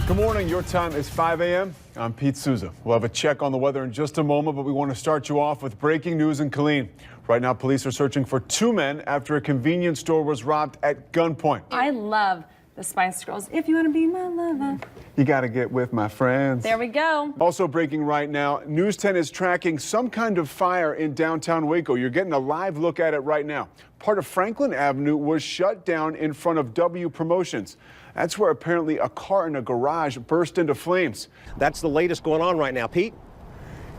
Good morning. Your time is 5 a.m. I'm Pete Sousa. We'll have a check on the weather in just a moment, but we want to start you off with breaking news in Killeen. Right now, police are searching for two men after a convenience store was robbed at gunpoint. I love the Spice Girls. If you want to be my lover, you got to get with my friends. There we go. Also breaking right now, News 10 is tracking some kind of fire in downtown Waco. You're getting a live look at it right now. Part of Franklin Avenue was shut down in front of W Promotions. That's where apparently a car in a garage burst into flames. That's the latest going on right now, Pete.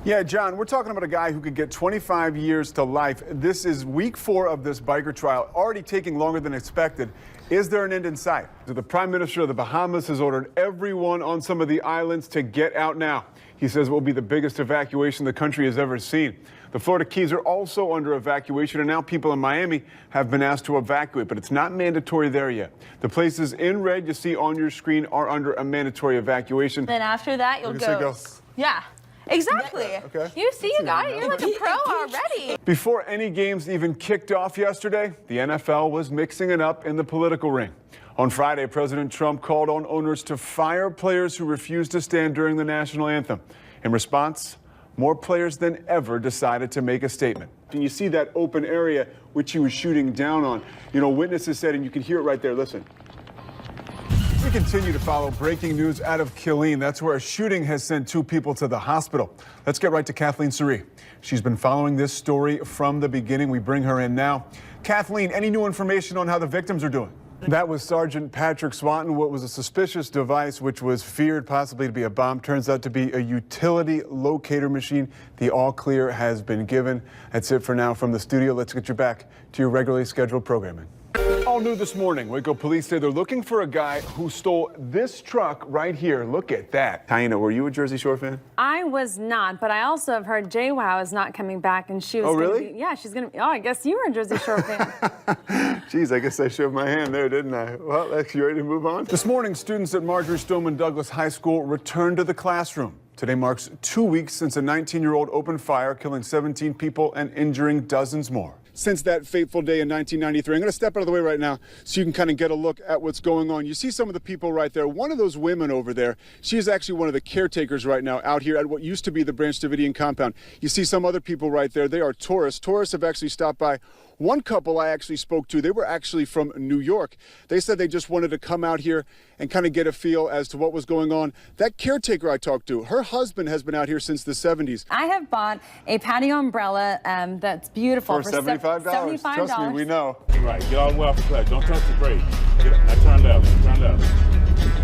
Yeah, John, we're talking about a guy who could get 25 years to life. This is week 4 of this biker trial, already taking longer than expected. Is there an end in sight? The Prime Minister of the Bahamas has ordered everyone on some of the islands to get out now. He says it will be the biggest evacuation the country has ever seen. The Florida Keys are also under evacuation, and now people in Miami have been asked to evacuate, but it's not mandatory there yet. The places in red you see on your screen are under a mandatory evacuation. Then after that, you'll go. Yeah. Exactly. Okay. You see, you got it. You're like a pro already. Before any games even kicked off yesterday, the NFL was mixing it up in the political ring. On Friday, President Trump called on owners to fire players who refused to stand during the national anthem. In response, more players than ever decided to make a statement. And you see that open area which he was shooting down on. You know, witnesses said, and you can hear it right there, listen. We continue to follow breaking news out of Killeen. That's where a shooting has sent 2 people to the hospital. Let's get right to Kathleen Suri. She's been following this story from the beginning. We bring her in now. Kathleen, any new information on how the victims are doing? That was Sergeant Patrick Swanton. What was a suspicious device, which was feared possibly to be a bomb, turns out to be a utility locator machine. The all clear has been given. That's it for now from the studio. Let's get you back to your regularly scheduled programming. All new this morning, Waco police say they're looking for a guy who stole this truck right here. Look at that. Taina, were you a Jersey Shore fan? I was not, but I also have heard JWoww is not coming back, and she was. Oh, really? Yeah, she's gonna. Oh, I guess you were a Jersey Shore fan. Geez, I guess I shoved my hand there, didn't I? Well, you ready to move on? This morning, students at Marjorie Stoneman Douglas High School returned to the classroom. Today marks 2 weeks since a 19-year-old opened fire, killing 17 people and injuring dozens more. Since that fateful day in 1993. I'm going to step out of the way right now so you can kind of get a look at what's going on. You see some of the people right there. One of those women over there, she is actually one of the caretakers right now out here at what used to be the Branch Davidian compound. You see some other people right there. They are tourists. Tourists have actually stopped by. One couple I actually spoke to, they were actually from New York. They said they just wanted to come out here and kind of get a feel as to what was going on. That caretaker I talked to, her husband has been out here since the 70s. I have bought a patio umbrella that's beautiful for $75. $75. Trust me, we know. Right, get all the way off the clutch. Don't touch the brake. Now turn left, turn left.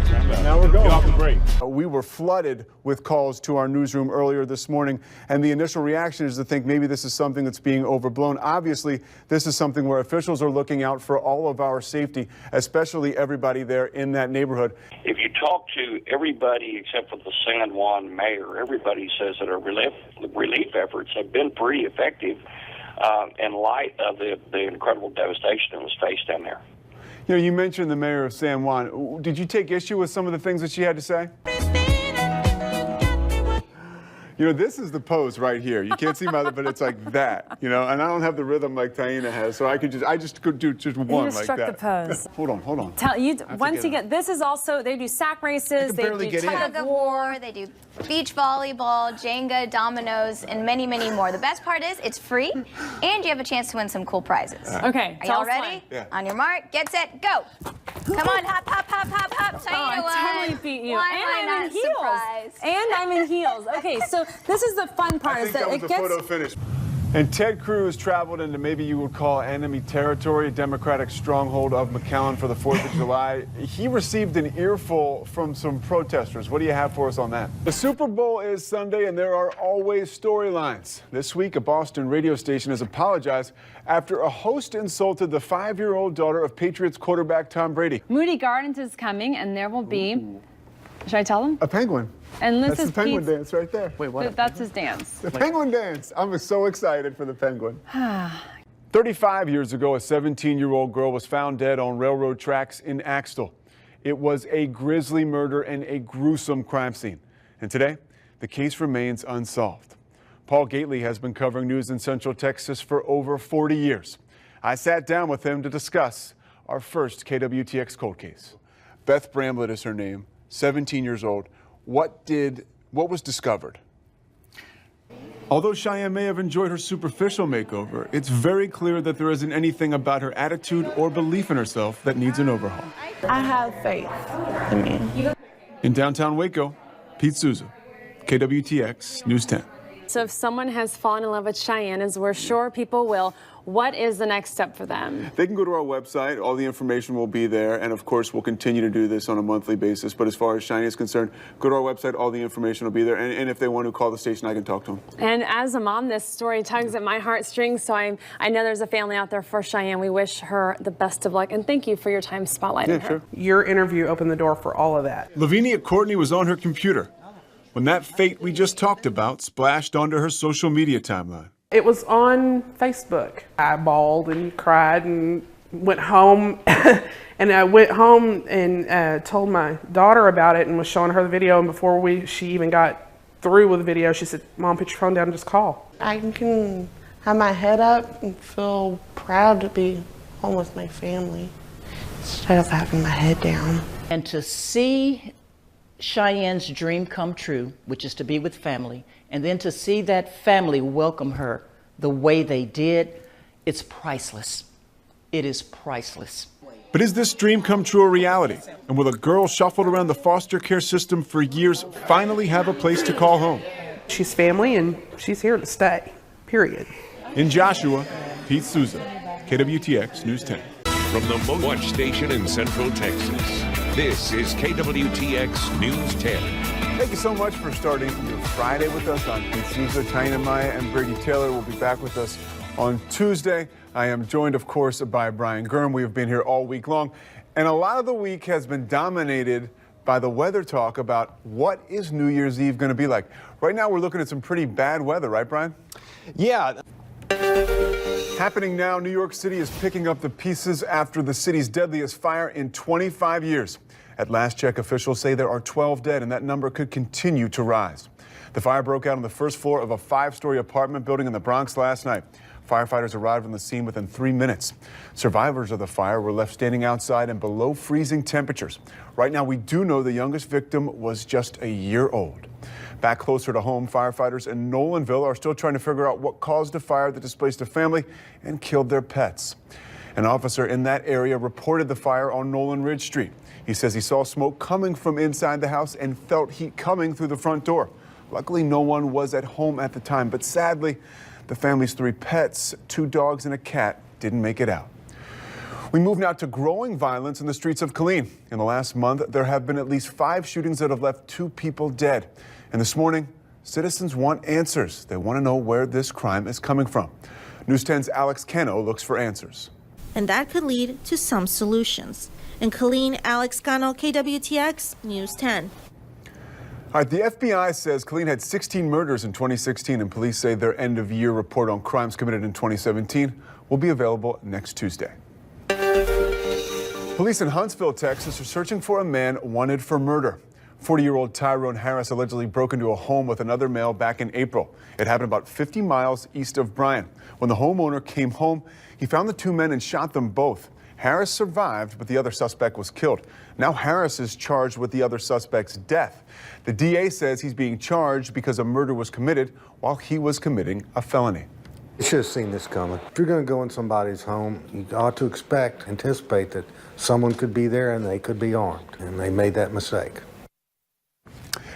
Turn left. Now we're going. Get off the brake. We were flooded with calls to our newsroom earlier this morning, and the initial reaction is to think maybe this is something that's being overblown. Obviously, this is something where officials are looking out for all of our safety, especially everybody there in that neighborhood. If you talk to everybody except for the San Juan mayor, everybody says that our relief efforts have been pretty effective in light of the incredible devastation that was faced down there. You know, you mentioned the mayor of San Juan. Did you take issue with some of the things that she had to say? You know, this is the pose right here. You can't see my, but it's like that, you know, and I don't have the rhythm like Taina has, so I just could do just one you just like struck that. The pose. Hold on. Once you get, this is also, they do sack races, they do tug of war, they do beach volleyball, Jenga, dominoes, and many, many more. The best part is it's free, and you have a chance to win some cool prizes. Okay, are y'all ready? Yeah. On your mark, get set, go. Come on, hop, hop, hop, hop, hop. I totally beat you. Why and am I I'm not in heels. surprised? And I'm in heels. Okay, so this is the fun part. I think that was a photo finish. And Ted Cruz traveled into maybe you would call enemy territory, a Democratic stronghold of McAllen for the 4th of July. He received an earful from some protesters. What do you have for us on that? The Super Bowl is Sunday, and there are always storylines. This week, a Boston radio station has apologized after a host insulted the 5-year-old daughter of Patriots quarterback Tom Brady. Moody Gardens is coming, and there will be, should I tell them? A penguin. And this That's is the penguin Pete's, dance right there. Wait, what? That's his dance. The penguin dance. I'm so excited for the penguin. 35 years ago, a 17-year-old girl was found dead on railroad tracks in Axtell. It was a grisly murder and a gruesome crime scene. And today, the case remains unsolved. Paul Gately has been covering news in Central Texas for over 40 years. I sat down with him to discuss our first KWTX cold case. Beth Bramlett is her name. 17 years old. What was discovered? Although Cheyenne may have enjoyed her superficial makeover, it's very clear that there isn't anything about her attitude or belief in herself that needs an overhaul. I have faith in me. In downtown Waco, Pete Sousa, KWTX News 10. So if someone has fallen in love with Cheyenne, as we're sure people will, what is the next step for them? They can go to our website. All the information will be there. And of course, we'll continue to do this on a monthly basis. But as far as Cheyenne is concerned, go to our website. All the information will be there. And if they want to call the station, I can talk to them. And as a mom, this story tugs at my heartstrings. So I know there's a family out there for Cheyenne. We wish her the best of luck. And thank you for your time spotlighting her. Sure. Your interview opened the door for all of that. Lavinia Courtney was on her computer when that fate we just talked about splashed onto her social media timeline. It was on Facebook. I bawled and cried and went home. And I went home and told my daughter about it and was showing her the video. And before she even got through with the video, she said, "Mom, put your phone down and just call." I can have my head up and feel proud to be home with my family instead of having my head down. And to see Cheyenne's dream come true, which is to be with family, and then to see that family welcome her the way they did, it's priceless. It is priceless. But is this dream come true a reality? And will a girl shuffled around the foster care system for years finally have a place to call home? She's family and she's here to stay, period. In Joshua, Pete Sousa, KWTX News 10. From the most watched station in Central Texas, this is KWTX News 10. Thank you so much for starting your Friday with us. I'm Pete Sousa, Taina Maya, and Brady Taylor will be back with us on Tuesday. I am joined, of course, by Brian Gurm. We have been here all week long, and a lot of the week has been dominated by the weather talk about what is New Year's Eve going to be like. Right now, we're looking at some pretty bad weather, right, Brian? Yeah. Happening now, New York City is picking up the pieces after the city's deadliest fire in 25 years. At last check, officials say there are 12 dead, and that number could continue to rise. The fire broke out on the first floor of a 5-story apartment building in the Bronx last night. Firefighters arrived on the scene within 3 minutes. Survivors of the fire were left standing outside in below freezing temperatures. Right now, we do know the youngest victim was just a year old. Back closer to home, firefighters in Nolanville are still trying to figure out what caused a fire that displaced a family and killed their pets. An officer in that area reported the fire on Nolan Ridge Street. He says he saw smoke coming from inside the house and felt heat coming through the front door. Luckily, no one was at home at the time, but sadly, the family's 3 pets, 2 dogs and a cat, didn't make it out. We move now to growing violence in the streets of Killeen. In the last month, there have been at least 5 shootings that have left 2 people dead. And this morning, citizens want answers. They want to know where this crime is coming from. News 10's Alex Cano looks for answers. And that could lead to some solutions. In Killeen, Alex Cano, KWTX News 10. All right, the FBI says Killeen had 16 murders in 2016, and police say their end-of-year report on crimes committed in 2017 will be available next Tuesday. Police in Huntsville, Texas, are searching for a man wanted for murder. 40-year-old Tyrone Harris allegedly broke into a home with another male back in April. It happened about 50 miles east of Bryan. When the homeowner came home, he found the 2 men and shot them both. Harris survived, but the other suspect was killed. Now Harris is charged with the other suspect's death. The DA says he's being charged because a murder was committed while he was committing a felony. You should have seen this coming. If you're going to go in somebody's home, you ought to anticipate that someone could be there and they could be armed, and they made that mistake.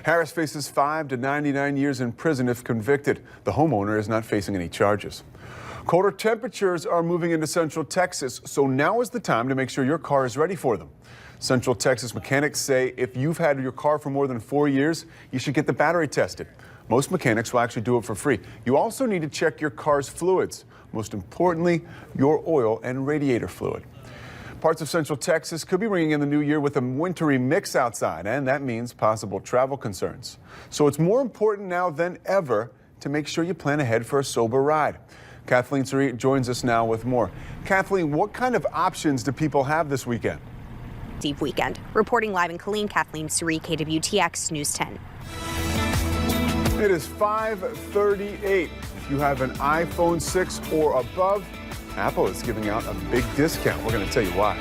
Harris faces 5 to 99 years in prison if convicted. The homeowner is not facing any charges. Colder temperatures are moving into Central Texas, so now is the time to make sure your car is ready for them. Central Texas mechanics say if you've had your car for more than 4 years, you should get the battery tested. Most mechanics will actually do it for free. You also need to check your car's fluids. Most importantly, your oil and radiator fluid. Parts of Central Texas could be ringing in the new year with a wintry mix outside, and that means possible travel concerns. So it's more important now than ever to make sure you plan ahead for a sober ride. Kathleen Suri joins us now with more. Kathleen, what kind of options do people have this weekend? Deep weekend. Reporting live in Killeen, Kathleen Suri, KWTX News 10. It is 5:38. If you have an iPhone 6 or above, Apple is giving out a big discount. We're going to tell you why.